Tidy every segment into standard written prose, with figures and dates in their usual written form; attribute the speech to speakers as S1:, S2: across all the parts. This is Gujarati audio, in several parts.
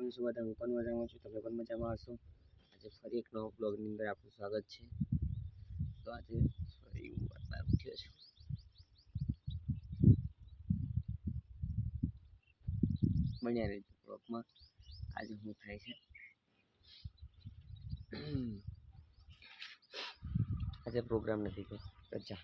S1: કેમ છો બધા? હું પણ મજામાં છું, તમે પણ મજામાં હશો। આજે ફરી એક નવો બ્લોગની અંદર આપનું સ્વાગત છે। તો આજે ફરી હું બહાર ઉઠ્યો છું, બન્યા રહેજો બ્લોગમાં। આજે શું થાય છે, આજે પ્રોગ્રામ નથી કે રજા।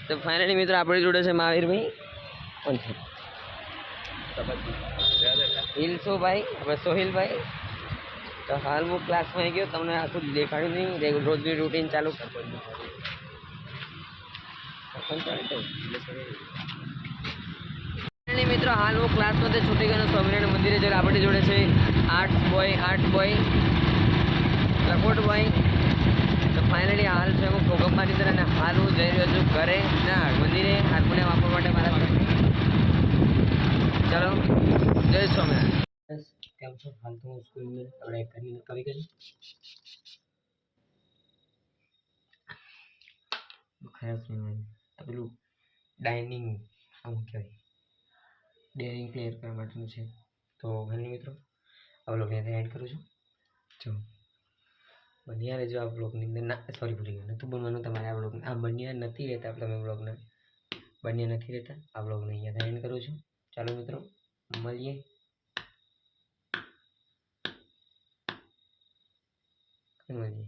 S1: तो फाइनली मित्रों अपनी जोड़े से महावीर भाई हिलसो भाई सोहिल भाई। तो हाल वो क्लास में गयो तमने आखुं देखाड्યું नहीं, रोजनी रूटीन चालू मित्रों हाल वो क्लास में छूटी गयो स्वामिनारायण मंदिर जो अपनी जोड़े से आर्ट बॉय लखोट बॉय। तो फाइनली हाल से हूँ भोगंबा ની અંદર અને હાલ હું જઈ રહ્યો છું ઘરે ના મંદિરે હાર્મોનિયમ આપવા માટે મારા ચલો જય સ્વામિનારાયણ। કેમ છો? હાલ તો હું સ્કૂલની આપણે કવિ કરી ખરાબ નહીં પેલું ડાઇનિંગ આમ કહેવાય ડેરિંગ ક્લિયર કરવા માટેનું છે। તો ઘણી મિત્રો આ બ્લોગને એડ કરું છું। જો બન્યા રહેજો આ બ્લોગની અંદર ના સોરી ભૂલી ગયો નહોતું બનવાનું તમારે આ બ્લોગ આ બન્યા નથી રહેતા તમે બ્લોગને બન્યા નથી રહેતા આ બ્લોગને અહીંયા એન્ડ કરું છું। ચાલો મિત્રો મળીએ। મળીએ।